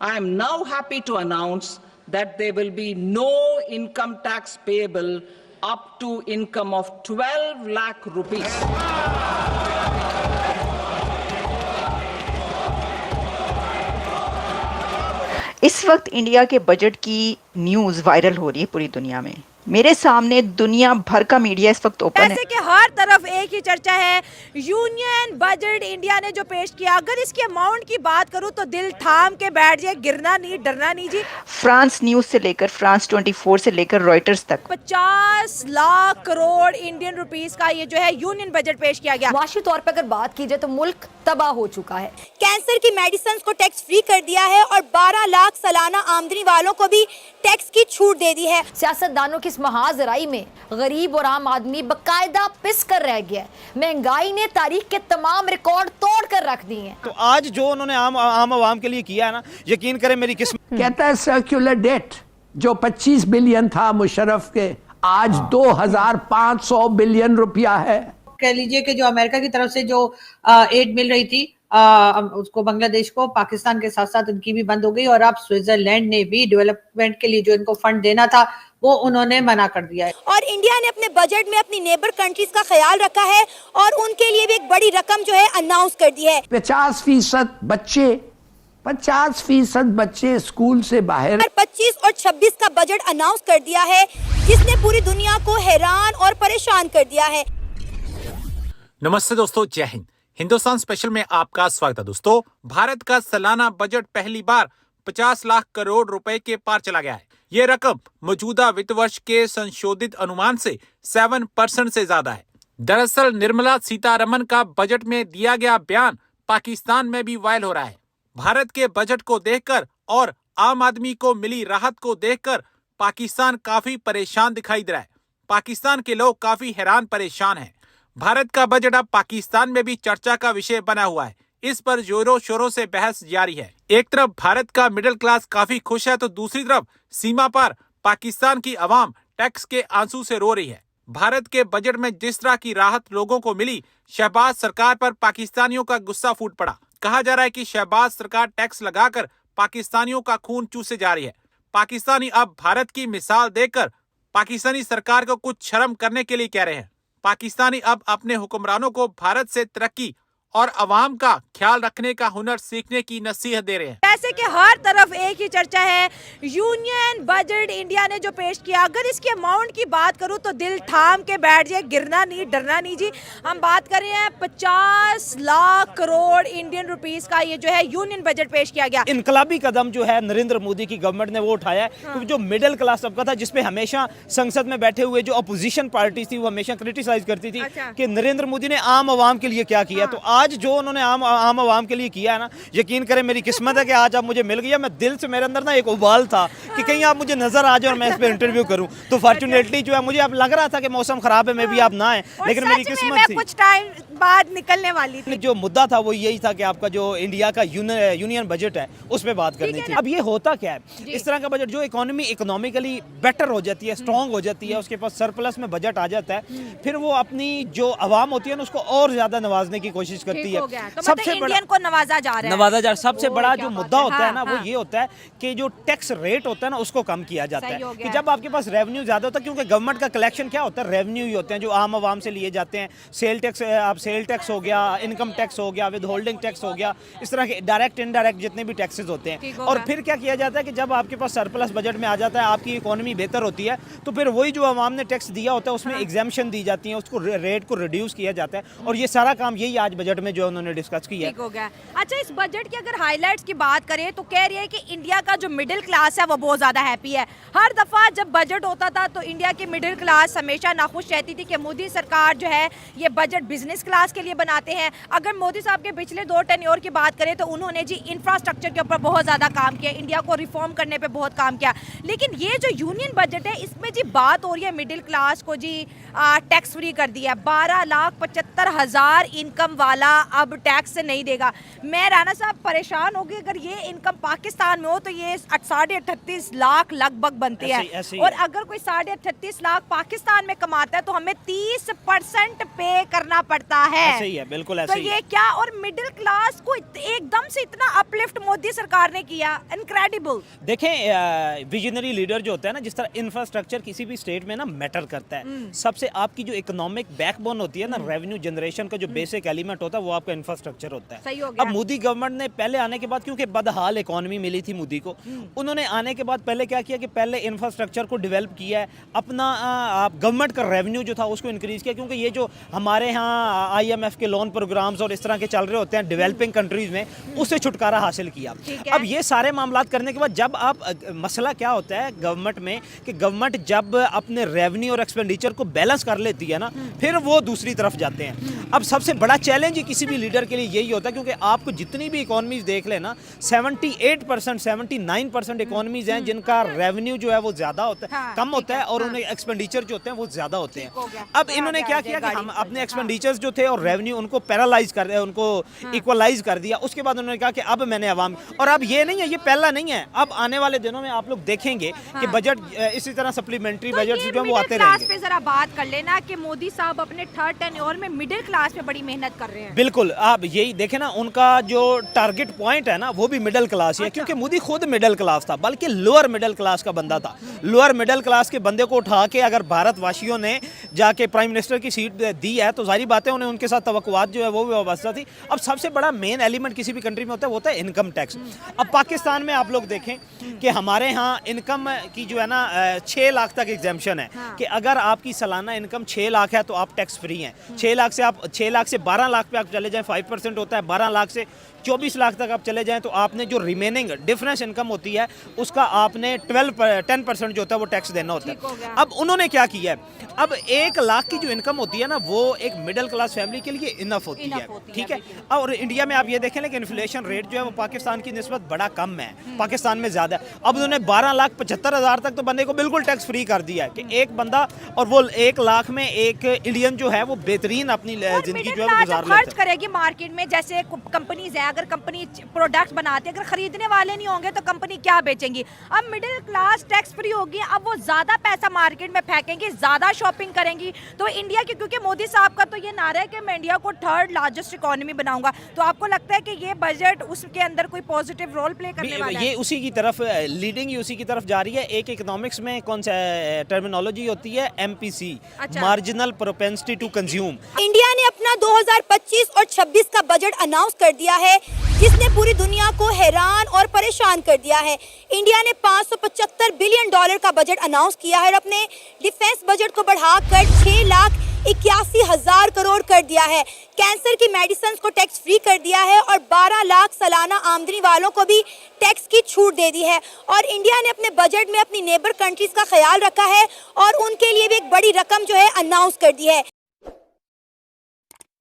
I am now happy to announce that there will be no income tax payable up to income of 12 lakh rupees. इस वक्त India के budget की news viral हो रही है पूरी दुनिया में। मेरे सामने दुनिया भर का मीडिया इस वक्त ओपन है। जैसे कि हर तरफ एक ही चर्चा है, यूनियन बजट इंडिया ने जो पेश किया, अगर इसके अमाउंट की बात करूं तो दिल थाम के बैठ जाए, गिरना नहीं डरना नहीं जी। फ्रांस न्यूज से लेकर फ्रांस 24 से लेकर रॉयटर्स तक 50 लाख करोड़ इंडियन रुपीस का ये जो है यूनियन बजट पेश किया गया। माशी तौर पर अगर बात की जाए तो मुल्क तबाह हो चुका है। कैंसर की मेडिसिन को टैक्स फ्री कर दिया है और 12 लाख सालाना आमदनी वालों को भी टैक्स की छूट दे दी है। सियासतदानों की इस महाजराई में गरीब और आम आदमी बकायदा पिस कर रह गया है। महंगाई ने तारीख के तमाम रिकॉर्ड तोड़ कर रख दिए हैं। तो आज जो उन्होंने आम आवाम के लिए किया है ना, यकीन करें मेरी किस्मत। कहता है सर्कुलर डेट जो 25 बिलियन था मुशर्रफ के, आज 2500 बिलियन रुपया है। कह लीजिए कि जो अमेरिका की तरफ से जो एड मिल रही थी उसको बांग्लादेश को, पाकिस्तान के साथ साथ उनकी भी बंद हो गई और अब स्विट्जरलैंड ने भी डेवलपमेंट के लिए जो इनको फंड देना था वो उन्होंने मना कर दिया है। और इंडिया ने अपने बजट में अपनी नेबर कंट्रीज का ख्याल रखा है और उनके लिए भी एक बड़ी रकम जो है अनाउंस कर दी है। 50% बच्चे स्कूल से बाहर। 25 और 26 का बजट अनाउंस कर दिया है, जिसने पूरी दुनिया को हैरान और परेशान कर दिया है। नमस्ते दोस्तों, जय हिंद। हिंदुस्तान स्पेशल में आपका स्वागत है। दोस्तों, भारत का सालाना बजट पहली बार 50 लाख करोड़ रुपए के पार चला गया है। ये रकम मौजूदा वित्त वर्ष के संशोधित अनुमान से 7% से ज्यादा है। दरअसल निर्मला सीतारमण का बजट में दिया गया बयान पाकिस्तान में भी वायरल हो रहा है। भारत के बजट को देखकर और आम आदमी को मिली राहत को देखकर पाकिस्तान काफी परेशान दिखाई दे रहा है। पाकिस्तान के लोग काफी हैरान परेशान हैं। भारत का बजट अब पाकिस्तान में भी चर्चा का विषय बना हुआ है। इस पर जोरों शोरों से बहस जारी है। एक तरफ भारत का मिडिल क्लास काफी खुश है तो दूसरी तरफ सीमा पार पाकिस्तान की आवाम टैक्स के आंसू से रो रही है। भारत के बजट में जिस तरह की राहत लोगों को मिली, शहबाज सरकार पर पाकिस्तानियों का गुस्सा फूट पड़ा। कहा जा रहा है कि शहबाज सरकार टैक्स लगाकर पाकिस्तानियों का खून चूसे जा रही है। पाकिस्तानी अब भारत की मिसाल देकर पाकिस्तानी सरकार को कुछ शर्म करने के लिए कह रहे हैं। पाकिस्तानी अब अपने हुक्मरानों को भारत से तरक्की और अवाम का ख्याल रखने का हुनर सीखने की नसीहत दे रहे हैं। जैसे कि हर तरफ एक ही चर्चा है, यूनियन बजट इंडिया ने जो पेश किया, अगर इसके अमाउंट की बात करूं तो दिल थाम के बैठ जाए, गिरना नहीं डरना नहीं जी। हम बात कर रहे हैं 50 लाख करोड़ इंडियन रुपीस का ये जो है यूनियन बजट पेश किया गया। इनकलाबी कदम जो है नरेंद्र मोदी की गवर्नमेंट ने वो उठाया है। क्योंकि जो मिडिल क्लास तबका था, जिसपे हमेशा संसद में बैठे हुए जो अपोजिशन पार्टी थी वो हमेशा क्रिटिसाइज करती थी कि नरेंद्र मोदी ने आम आवाम के लिए क्या किया। तो आज जो उन्होंने आम आवाम के लिए किया है ना, यकीन करें मेरी किस्मत है कि आज आप मुझे मिल गया। मैं दिल से, मेरे अंदर ना एक उबाल था कि कहीं आप मुझे नजर आ जाए और मैं इस पे इंटरव्यू करूं। तो फॉर्चुनेटली जो है, मुझे अब लग रहा था कि मौसम खराब है, मैं भी आप ना आए, लेकिन मेरी किस्मत थी। कुछ टाइम बाद निकलने वाली थी। जो मुद्दा था वो यही था कि आपका जो इंडिया का यूनियन बजट है उस पर बात करनी थी। अब ये होता क्या है, इस तरह का बजट जो इकोनॉमिकली बेटर हो जाती है, स्ट्रॉन्ग हो जाती है, उसके पास सरप्लस में बजट आ जाता है, फिर वो अपनी जो आवाम होती है ना उसको और ज्यादा नवाजने की कोशिश करती है। सबसे इंडियन को नवाजा जा रहा है। सबसे बड़ा जो मुद्दा होता है ना वो ये होता है कि जो टैक्स रेट होता है ना उसको कम किया जाता है। कि जब आपके पास रेवेन्यू ज्यादा होता है, क्योंकि गवर्नमेंट का कलेक्शन क्या होता है, रेवेन्यू ही होते हैं जो आम आवाम से लिए जाते हैं। सेल टैक्स हो गया, इनकम टैक्स हो गया, विद होल्डिंग टैक्स हो गया, इस तरह के डायरेक्ट इनडायरेक्ट जितने भी टैक्सेस होते हैं। और फिर क्या किया जाता है कि जब आपके पास सरप्लस बजट में आ जाता है, आपकी इकोनॉमी बेहतर होती है, तो फिर वही जो आवाम ने टैक्स दिया होता है उसमें एग्जेम्पशन दी जाती है, उसको रेट को रिड्यूस किया जाता है। और ये सारा काम यही आज बजट में जो उन्होंने डिस्कस किया है। हो गया। अच्छा, इस बजट की अगर हाइलाइट्स की बात करें तो कह रही है कि इंडिया का जो मिडिल क्लास है वो बहुत ज्यादा हैप्पी है। हर दफा जब बजट होता था तो इंडिया की मिडिल क्लास हमेशा नाखुश रहती थी कि मोदी सरकार जो है ये बजट बिजनेस क्लास के लिए बनाते हैं। अगर मोदी साहब के पिछले 2 टेन्योर की बात करें तो उन्होंने जी इंफ्रास्ट्रक्चर के ऊपर बहुत ज्यादा काम किया, इंडिया को रिफॉर्म करने पे बहुत काम किया। लेकिन ये जो यूनियन बजट है इसमें जी बात हो रही है मिडिल क्लास को जी टैक्स फ्री कर दिया। 12,75,000 इनकम वाला अब टैक्स से नहीं देगा। मैं राणा साहब परेशान होगी, अगर ये इनकम पाकिस्तान में हो तो ये 38.5 लाख लगभग बनती है। और अगर कोई 38.5 लाख पाकिस्तान में कमाता है तो हमें 30% पे करना पड़ता है। ऐसे ही है, बिल्कुल ऐसे तो ही ये है। क्या, और मिडिल क्लास को एकदम से इतना अपलिफ्ट मोदी सरकार ने किया, इनक्रेडिबल। देखें, विजनरी लीडर जो होता है ना, जिस तरह इंफ्रास्ट्रक्चर किसी भी स्टेट में ना मैटर करता है। सबसे आपकी जो इकोनॉमिक बैकबोन होती है ना, रेवेन्यू जनरेशन का जो बेसिक एलिमेंट होता है वो आपका इंफ्रास्ट्रक्चर होता है। सही हो गया। अब मोदी गवर्नमेंट ने पहले आने के बाद, क्योंकि बदहाल इकोनॉमी मिली थी मोदी को, उन्होंने आने के बाद पहले क्या किया कि पहले इंफ्रास्ट्रक्चर को डेवलप किया है, अपना आप गवर्नमेंट का रेवेन्यू जो था उसको इंक्रीज किया, क्योंकि ये जो हमारे यहाँ IMF के लोन प्रोग्राम्स और इस तरह के चल रहे होते हैं डेवलपिंग कंट्रीज में, उससे छुटकारा हासिल किया। अब ये सारे मामला करने के बाद जब आप मसला क्या होता है गवर्नमेंट में, कि गवर्नमेंट जब अपने रेवेन्यू और एक्सपेंडिचर को बैलेंस कर लेती है ना, फिर वो दूसरी तरफ जाते हैं। अब सबसे बड़ा चैलेंज ही किसी भी लीडर के लिए यही होता है, क्योंकि आपको जितनी भी इकोनॉमीज देख लेना, 78% 79% इकोनॉमीज हैं जिनका रेवेन्यू जो है वो ज्यादा होता है, कम होता है, और उन्हें एक्सपेंडिचर जो होते हैं वो ज्यादा होते हैं। अब इन्होंने क्या किया कि हम अपने एक्सपेंडिचर्स जो थे और रेवेन्यू उनको पैरालाइज कर दिया, उनको इक्वलाइज कर दिया। उसके बाद उन्होंने कहा कि अब मैंने आवाम, और अब ये नहीं है, ये पहला नहीं है, अब आने वाले दिनों में आप लोग देखेंगे कि बजट इसी तरह सप्लीमेंट्री बजट जो है वो आते रहेंगे। पे जरा बात कर लेना कि मोदी साहब अपने थर्ड टेन्योर में मिडिल क्लास पे बड़ी मेहनत कर रहे हैं। बिल्कुल, आप यही देखें ना, उनका जो टारगेट पॉइंट है ना वो भी मिडिल क्लास ही है। क्योंकि मोदी खुद मिडिल क्लास था, बल्कि लोअर मिडिल क्लास का बंदा था। लोअर मिडिल क्लास के बंदे को उठा के अगर भारतवासियों ने जाके प्राइम मिनिस्टर की सीट दी है, तो जाहिर बात है उन्हें उनके साथ तवक्कुआत जो है वो भी वाबस्ता थी। अब सबसे बड़ा मेन एलिमेंट किसी भी कंट्री में होता है वो होता है इनकम टैक्स। अब पाकिस्तान में आप लोग देखें कि हमारे यहाँ इनकम की जो है ना 6 लाख तक एग्जेम्पशन है, कि अगर आपकी सालाना इनकम 6 लाख है तो आप टैक्स फ्री हैं। 6 लाख से 12 लाख पे आप चले जाएं 5% होता है, 12 लाख से 24 लाख तक आप चले जाएं तो आपने जो रिमेनिंग डिफरेंस इनकम होती है उसका आपने 10% जो होता है वो टैक्स देना होता है। अब उन्होंने क्या किया है, अब 1 लाख की जो इनकम होती है ना वो एक मिडिल क्लास फैमिली के लिए इनफ होती है, ठीक है। और इंडिया में आप ये देखें कि इन्फ्लेशन रेट जो है वो पाकिस्तान की निस्बत बड़ा कम है, पाकिस्तान में ज़्यादा है। अब उन्होंने 12,75,000 तक तो बंदे को बिल्कुल टैक्स फ्री कर दिया है कि एक बंदा, और वो 1 लाख में एक इंडियन जो है वो बेहतरीन अपनी जिंदगी जो है वो गुजार लेता है। खर्च करेगी मार्केट में, जैसे कंपनीज है, अगर कंपनी प्रोडक्ट बनाती है, अगर खरीदने वाले नहीं होंगे तो कंपनी क्या बेचेंगी। अब मिडिल क्लास टैक्स फ्री होगी, अब वो ज्यादा पैसा मार्केट में फेंकेंगे, ज्यादा शॉपिंग करेंगी। तो इंडिया की, क्योंकि मोदी साहब का तो ये नारा है कि मैं इंडिया को थर्ड लार्जेस्ट इकोनॉमी बनाऊंगा, तो आपको लगता है कि ये बजट उसके अंदर कोई पॉजिटिव रोल प्ले करने वाला है? ये उसी की तरफ लीडिंग, उसी की तरफ जा रही है। एक इकोनॉमिक्स में कौन सा टर्मिनोलॉजी होती है, MPC, marginal propensity to consume. India ने अपना 2025 और 26 का बजट अनाउंस कर दिया है, जिसने पूरी दुनिया को हैरान और परेशान कर दिया है। इंडिया ने $575 बिलियन का बजट अनाउंस किया है और अपने डिफेंस बजट को बढ़ाकर 6,81,000 करोड़ कर दिया है। कैंसर की मेडिसिन को टैक्स फ्री कर दिया है और 12 लाख सालाना आमदनी वालों को भी टैक्स की छूट दे दी है। और इंडिया ने अपने बजट में अपनी नेबर कंट्रीज का ख्याल रखा है और उनके लिए भी एक बड़ी रकम जो है अनाउंस कर दी है।